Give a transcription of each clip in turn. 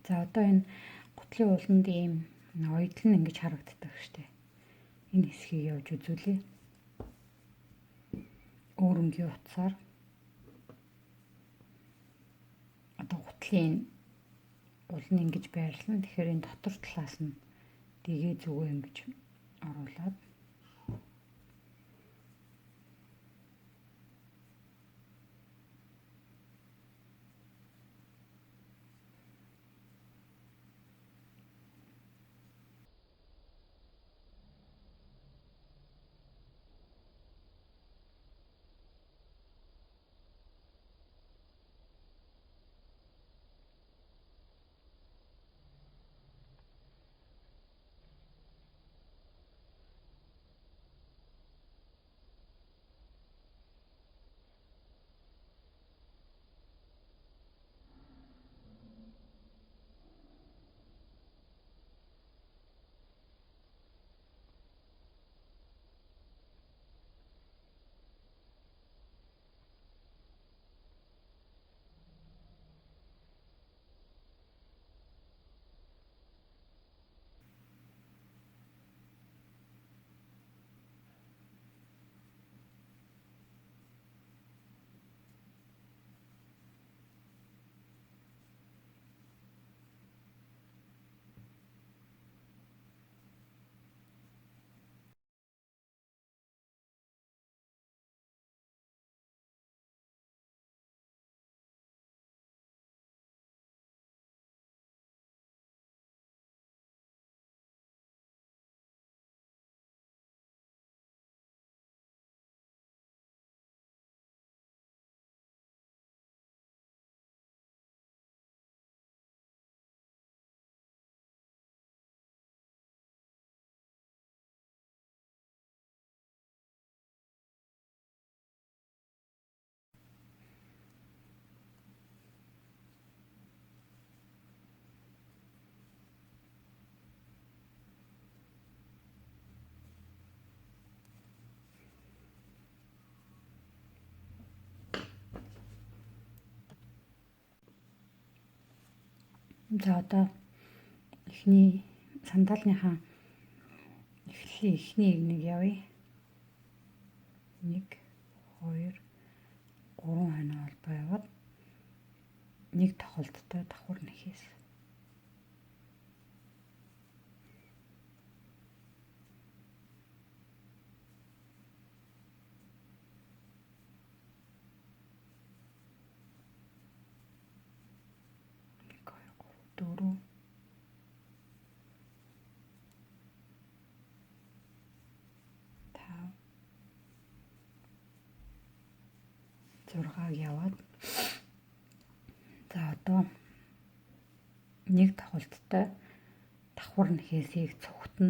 За одоо энэ гутлын ууланд ийм оёдл нь ингэж харагддаг штеп. Энэ хэсгийг явж үзүүлье. Өөрөнгийн утсаар одоо гутлын уул нь ингэж байрлана. Тэгэхээр энэ дотор талаас нь дэгээ зүгөө ингэж оруулаад за одоо эхний сандалныхаа эхний нэг явъя. 1 2 3 хоноо холбоо яваад нэг тохолттой давхар нэхээс. Дөрөв 6-аг яваад за одоо нэг тохолттой давхар нэхээсийг цогтно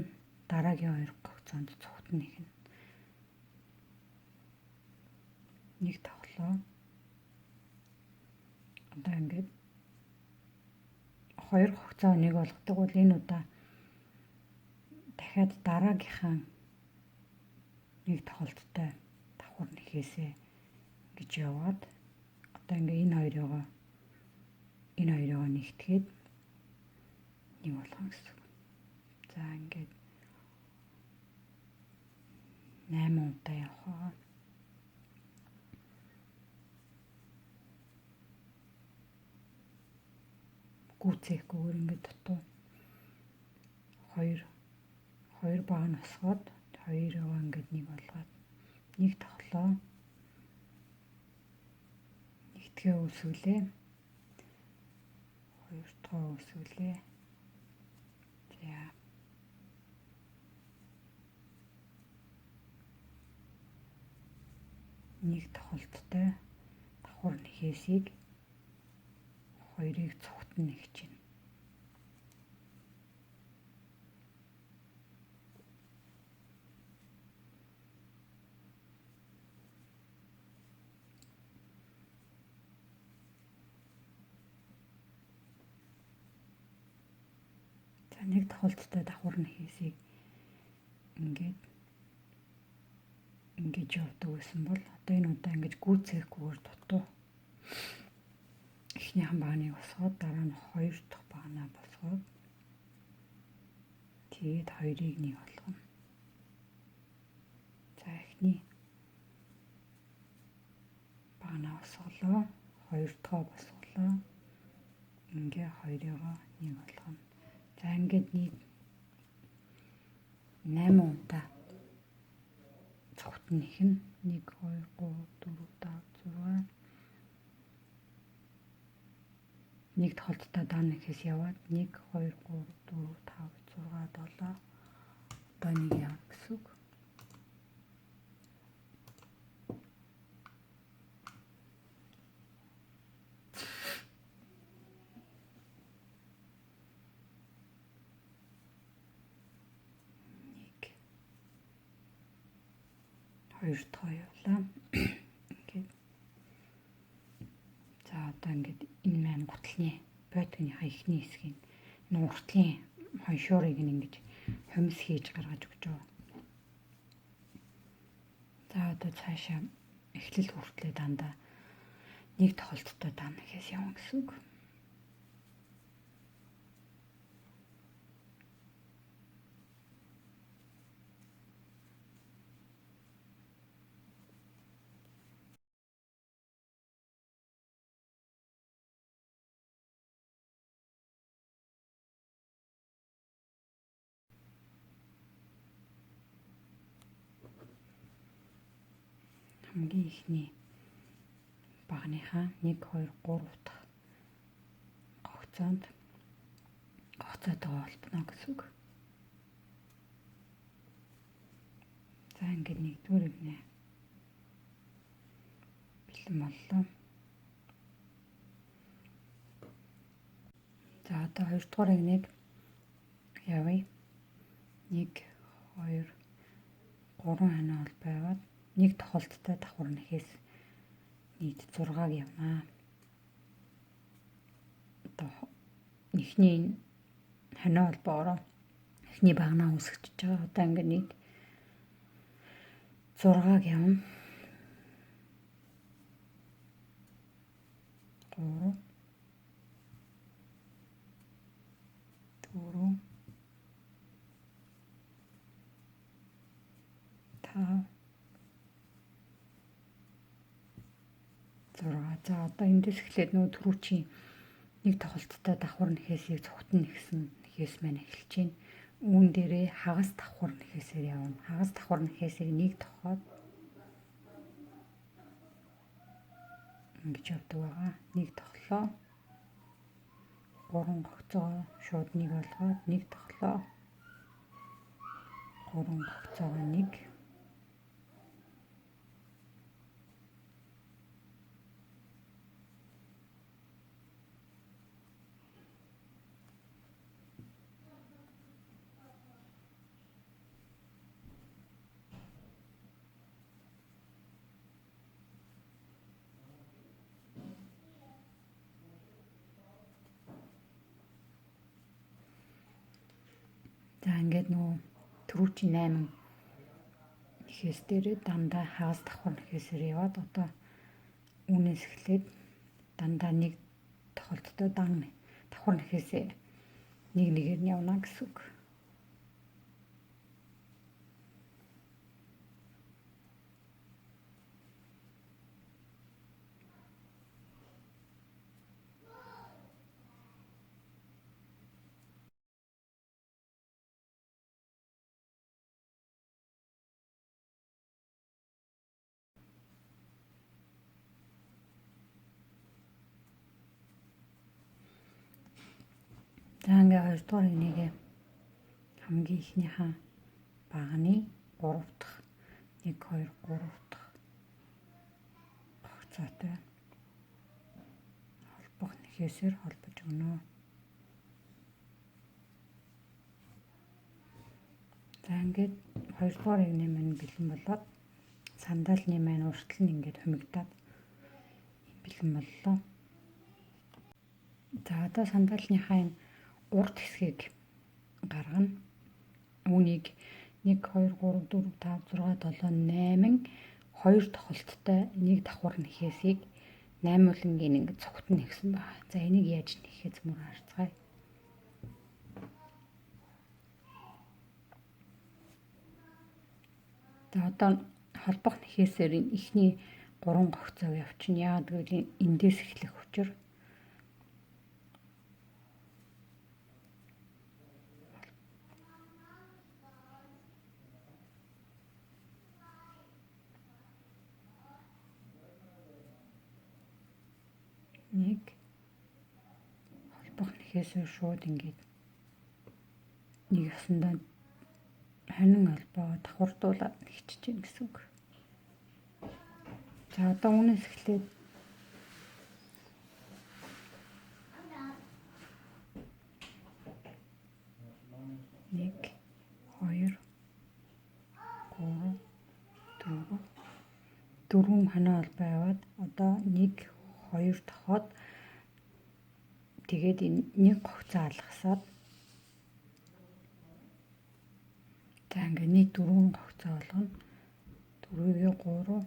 дараагийн 2 гогцоонд цогтно нэхнэ. Нэг тоглоо. Одоо ингээд 2 гогцоо нэг болгодог бол энэ удаа дахиад дараагийнхаа нэг тохолттой давхар нэхээсээ гэж яваад одоо ингээ энэ хоёроо нэгтгээд нэг болгоно гэсэн. За ингээд 8 удаа явахаа. Гүцээхгүйгээр ингээд дутуу 2 баг нь осгоод 2-оо ингээд нэг болгоод нэг тоглоо. Нэгтгээ үсвэлээ. 2 дахь үсвэлээ. За. Нэг тохолттой давхар нэхээсийг 2-ыг цогтно нэгж байна. За нэг тохолттой давхар нэхээсийг ингэж явдаг байсан бол одоо энэ удаа ингэж гүйцээхгүйгээр дутуу эхнийхэн багныг босгоод дараа нь 2 дахь багнаа босгоод тэгээд 2-ыг 1 болгоно. За эхний багнаа босголоо. 2 дахь босголоо. Ингээ 2-ыг 1 болгоно. За ингээд нийт 8 удаа цогтны их нь 1 2 3 4 5 6 нэг толттой даана гэхээс яваад 1 2 3 4 5 6 7 одоо нэг яв гэсэн үг. Хоёр дахь явлаа. Ингээд. За одоо ингээд энэ маань гутлын бойтгийнхаа ихний хэсгийг энэ уртлын хоншуурыг ингэж хомс хийж гаргаж өгч байгаа. За одоо цаашаа эхлэл хүртлээ дандаа нэг толттой даана гэхээс явна гэсэн үг. Хамгийн ихний багныхаа 1 2 3 дахь гогцоотойгоо холбоно гэсэн үг. За ингээд нэгдүгээр игнэ бэлэн боллоо. За одоо 2 дугаар игнийг явъя. 1 2 3 ханаа бол байгаад нэг тохолттой давхар нэхээс нийт 6-г явнаа. Одоо эхний ханаа холбоороо эхний багнаа үсгэж байгаа. Одоо ингээд нийт 6-г явна. 3 4 5 6. За одоо эндээс эхлээд нөө түрүүчийн нэг тохолттой давхар нэхээсийг цогтон нэгсэн нэхээс маань эхэлж байна. Үүн дээрээ хагас давхар нэхээсээр явна. Хагас давхар нэхээсийг нэг тохоод ингэж явдаг байгаа. Нэг тоглоо. 3 гогцоо шууд нэг болгоод нэг тоглоо. 3 гогцоогоо нэг. За ингээд нөө түрүүчийн 8 нэхээс дээрээ дандаа хагас давхар нэхээсээр яваад одоо үүнээс эхлээд дандаа нэг тохолттой давхар нэхээсээ нэг нэгээр нь явна гэсэн үг. За ингээд 2 дугаар игнийгээ хамгийн ихнийхээ багны 3 дахь 1 2 3 дахь гогцоотой холбох нэхээсээр холбож өгнө. За ингээд 2 дугаар игний маань бэлэн болоод сандалны маань уртал нь ингээд хумигдаад бэлэн боллоо. За одоо сандалныхаа энэ урд хэсгийг гаргана. Үүнийг 1 2 3 4 5 6 7 8 2 тохолттой нэг давхар нэхээсийг 8 улангийн ингэ цогт нэгсэн байна. За энийг яаж нэхээ зэмөр харцгаая. За одоо холбох нэхээсээр эхний 3 гогцоо явчихна. Яагаад гэвэл эндээс эхлэх учраас нэг холбох нэхээсээ шууд ингээд нэг ясандаа ханин холбоо давхардуулаад нэгчиж гин гэсэн үг. За одоо үүнээс эхлээд нэг 2 3 4 дөрвөн ханаа холбоо яваад одоо 1 2 тохоод тэгээд энэ нэг гогцоо алгасаад за ингээд нийт 4 гогцоо болгоно. 4-ийг 3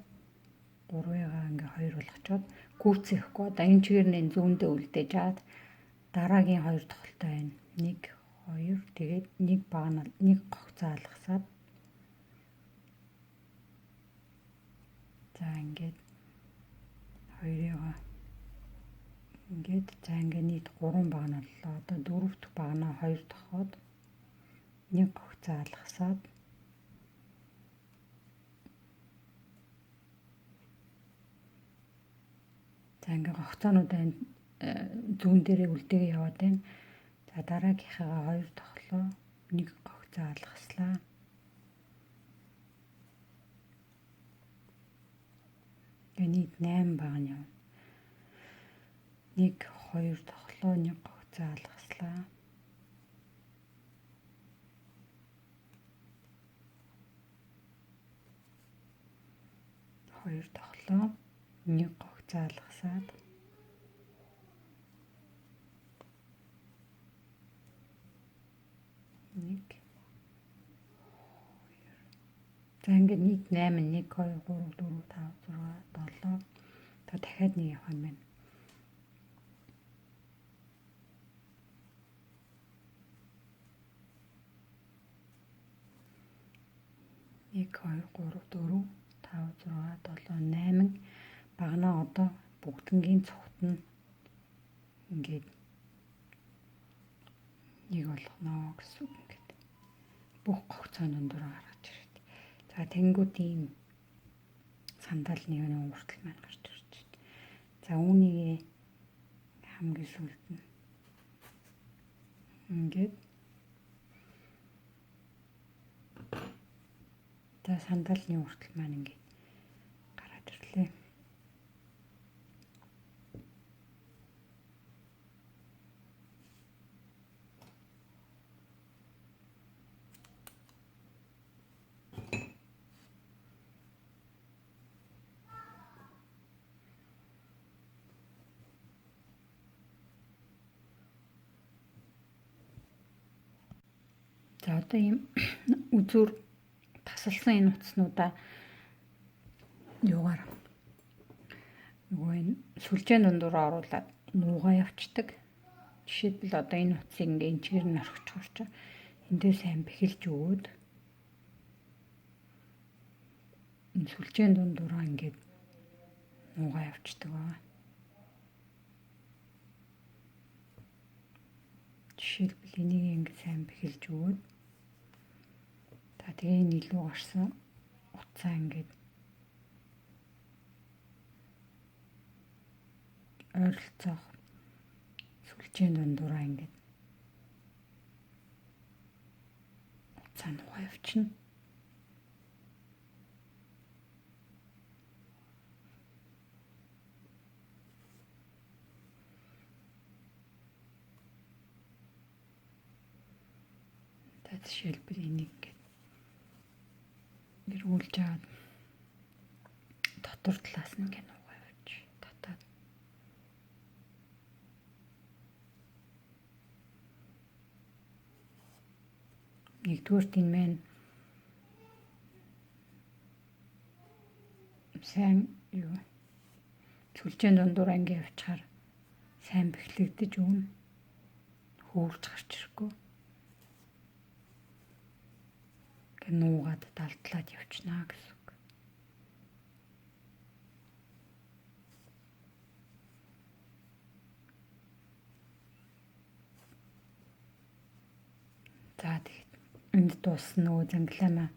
3-ыгаа ингээ 2 болгочоод гүйцэхгүй одоо энэ чигээр нь зүүндээ үлдээж аваад дараагийн 2 тоглолтоо байна. 1 2 тэгээд нэг багна нэг гогцоо алгасаад за ингээд 2-ыгаа ингээд за ингээ нийт 3 багна боллоо. Одоо 4 дахь багнаа 2 тохоод нэг гогцоо алгасаад за ингээ гогцоонуудаа зүүн дээрээ үлдээгээ яваад байна. За дараагийнхаа 2 тоглоо нэг гогцоо алгаслаа. Нийт 8 багна явна. 1 2 тоглоо нэг гогцоо алгаслаа. Хоёр тоглоо нэг гогцоо алгасаад нэг 2 за ингээд нийт 8 1 2 3 4 5 6 7 та дахиад нэг явах юм байна. Нэг 2 3 4 5 6 7 8 багнаа одоо бүгднгийн цогт нь ингээд нэг болгоно гэсэн үг ингээд бүх гогцооны дөрөв гаргаж ирээд. За тэнгууд ийм сандалны уртал маань гарч ирж байна. За үүнийг хамгийн сүүлд нь ингээд за сандалны уртал маань ингээд гараад ирлээ. За одоо ийм үзүр тасалсан энэ утаснуудаа юугаар нөгөө энэ сүлжээн дундуур оруулаад нуугаа явцдаг. Жишээлбэл одоо энэ утсыг ингээ энэ чигээр нь орхичих ч эндээ сайн бэхэлж өгөөд энэ сүлжээн дундуураа ингээд нуугаа явцдаг байна. Жишээлбэл энийг ингээ сайн бэхэлж өгөөд та тэгээ энэ илүү гарсан утсаа ингээд ойролцоох сүлжээн дундуураа ингээд утсаа нугаа явчихна. Та жишээлбэл энийг ингээд эргүүлж аваад дотор талаас нь ингээд нугаа явууч татаад нэгдүгээрт энэ маань сайн юу сүлжээний дундуур ингээ явчихаар сайн бэхлэгдэж өгнө. Хөөрч гарч ирэхгүй. Ингээ нуугаад далдлаад явчихнаа гэсэн үг. За тэгээд энд дуусна нөгөө зангилаамаа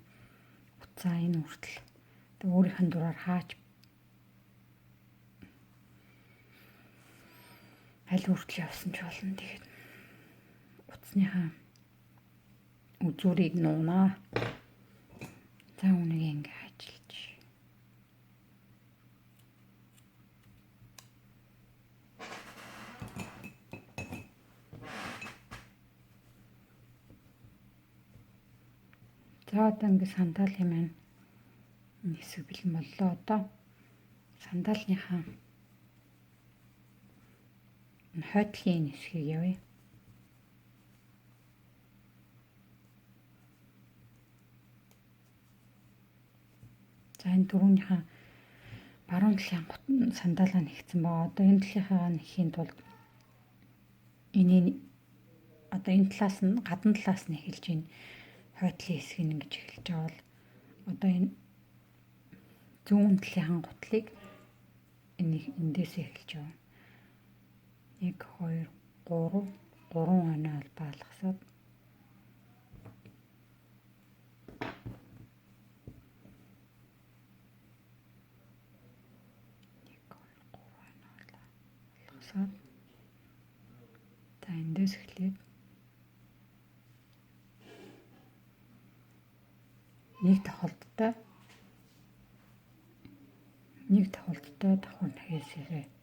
уцаа энэ хүртэл. Тэг өөрийнх нь дураар хаач аль хүртэл явсан ч болно. Тэгээд уцсныхаа үзүүрийг нуунаа. За үнийг ингээ ажиллаж. За одоо ингээ сандалын маань хэсэг бэлэн боллоо. Одоо сандалныхаа хойдлын хэсгийг явъя. За энэ дөрөвнийхээ баруун талын сандалаа нэгсэн байгаа. Одоо энэ талынхаа нэхийн тулд одоо энэ талаас нь гадна талаас нь эхэлж энэ хойдлын хэсгийг ингэж эхэлж байгаа бол одоо энэ зүүн талын гутлыг эндээс эхэлж байгаа. 1 2 3 хоноо албаалгасаад за эндээс эхлээд нэг давхар давхар нэхээсээ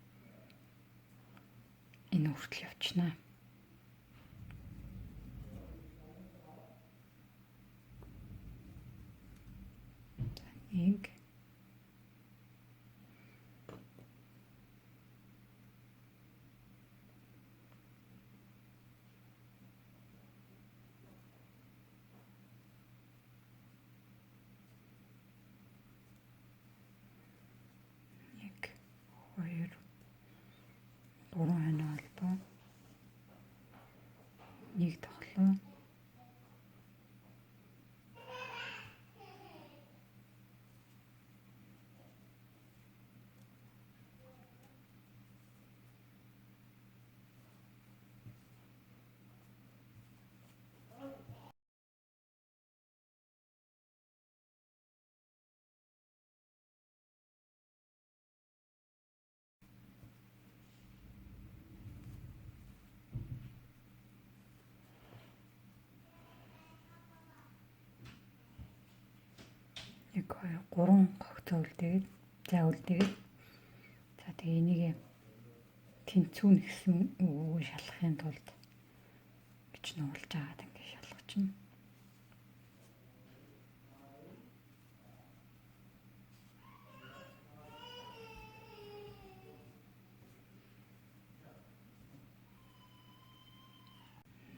энэ хүртэл явчихнаа. Нэг хоёр 3 хоноо албаа. Нэг тоглоо. Нэг хоёр 3 гогцоо үлдээгээд за тэгээ энийг тэнцүү нэгсэн үгүй шалгахын тулд гэж нуулж агаад ингэ шалгачна.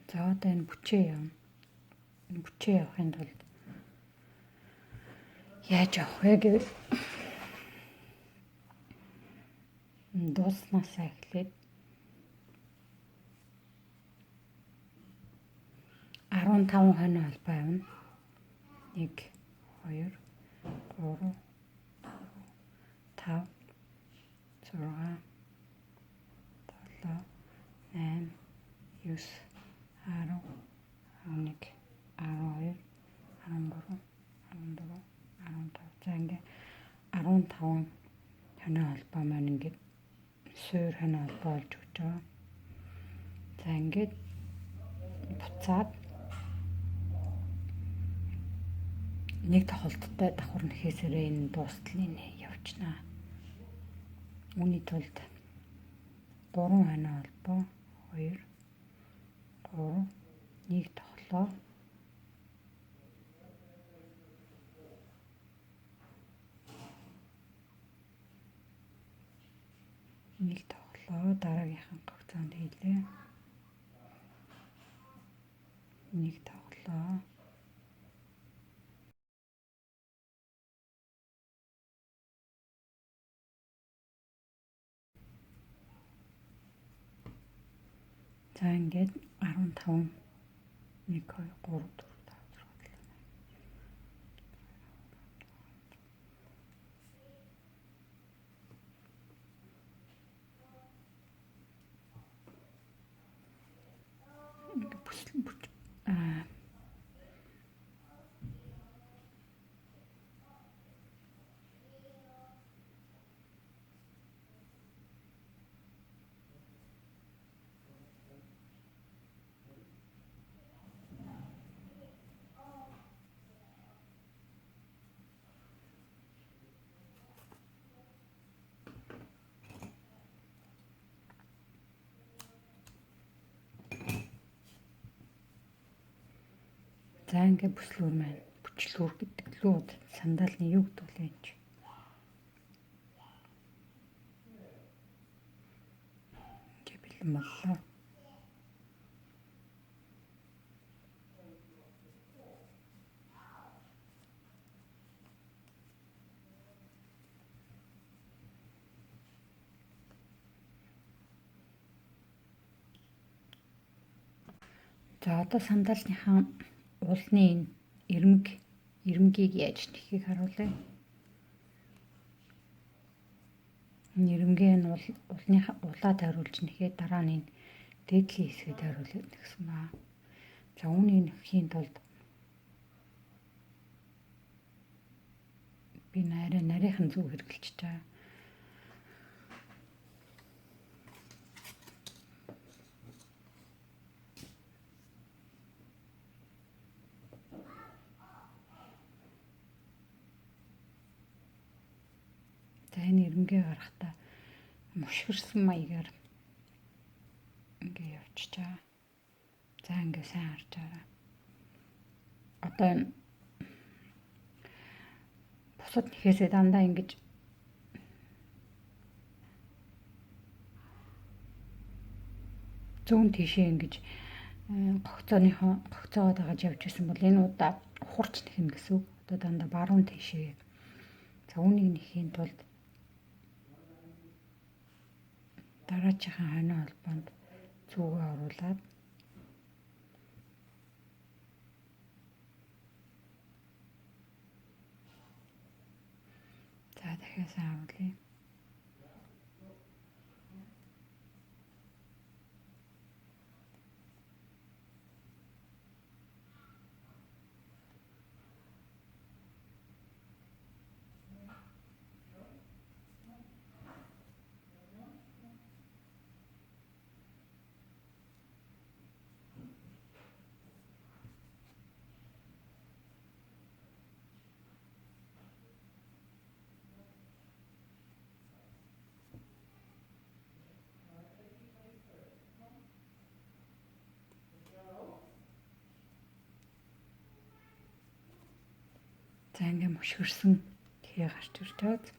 За одоо энэ бүчээ явна. Энэ бүчээ явахын тулд яаж явах вэ гэвэл дууснасаа эхлээд 15 хоноо албаа явна. 1 2 3 5 6 7 8 9 10 11 12 13 14 15 за ингээ 15 хоноо албаа маань ингээд суур хоноо албаа болж өгч байгаа. За ингээд буцаад нэг тохолттой давхар нэхээсээрээ энэ дуустал нэ явчихнаа. Үүний тулд 3 хоноо албаа 2 3 1 тоглоо. Нэг тоглоо дараагийнхаа гогцоонд хийлээ. Нэг тоглоо. За ингээд 15 1 2 3 4 5 6 За ингээд бүслүүр маань бүчлүүр гэдэг лүүд сандалны юу гэдэг вэ энэ? Ингээд бэлэн боллоо. За одоо сандалныхаа уулны ирмэгийг яаж нэхийг харуулъя. Энэ ирмэгийн уулныхаа улаа тойруулж нэхээ дараа нь дээдлийн хэсгээ тойруулаад нэгсэн ба. За үүнийг нэхийн тулд би нарийнхан зүг хэрэглэж байгаа. За энэ ирмэгээ гаргахтаа мушгирсан маягаар ингээ явчихж байгаа. За ингээ сайн харж байгаа. Одоо бусад нэхээсээ дандаа ингэж зүүн тийшээ ингэж гогцоогоо дагаж явж исэн бол энэ удаа хурч нэхнэ гэсэн үг. Одоо дандаа баруун тийшээ. За үүнийг нэхийн тулд дараачихан хойно холбоонд зүгээ оруулаад за дахиад сайн оруулъя. За ингээ мушгирсан тэгээ гарч ирж байгаа.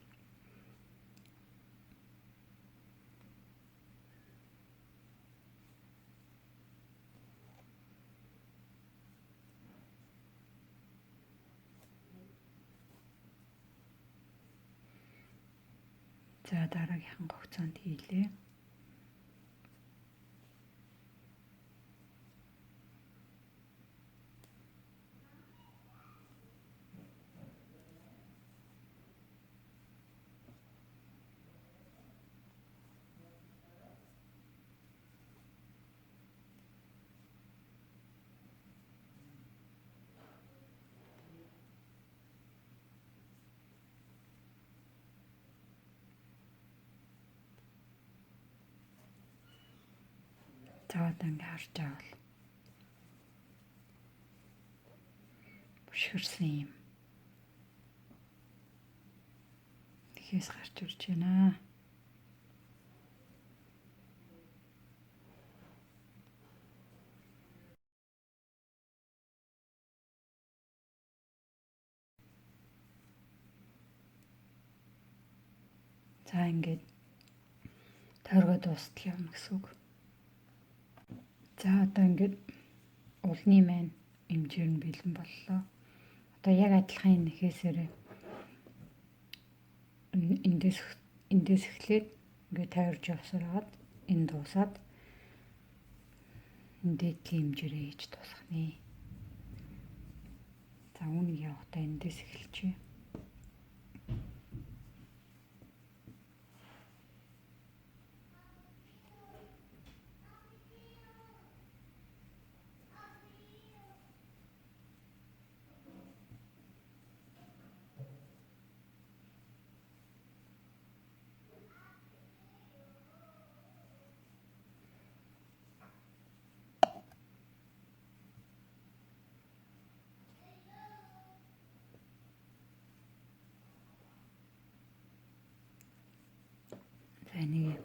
За дараагийнхан гогцоонд хийлээ. За одоо ингээ харж байгаа бол мушгирсан юм. Тэхээс гарч ирж байна. За ингээд тойргоо дуустал явна гэсэн үг. За одоо ингээд уулны маань хэмжээр нь бэлэн боллоо. Одоо яг адилхан нэхээсээрээ эндээс эхлээд ингээд тойрж явсараад энэ дуусаад дээдлийн хэмжээрээ хийж тусах нэ. За үүнийг явахдаа эндээс эхэлчихье. За энийг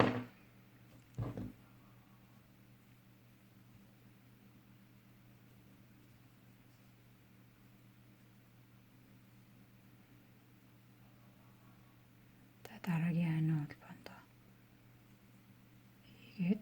дараагийн хойно холбоонд хийгээд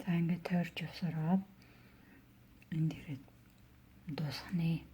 за ингээд тойрч явсараад энд ирээд дуусгах нэ.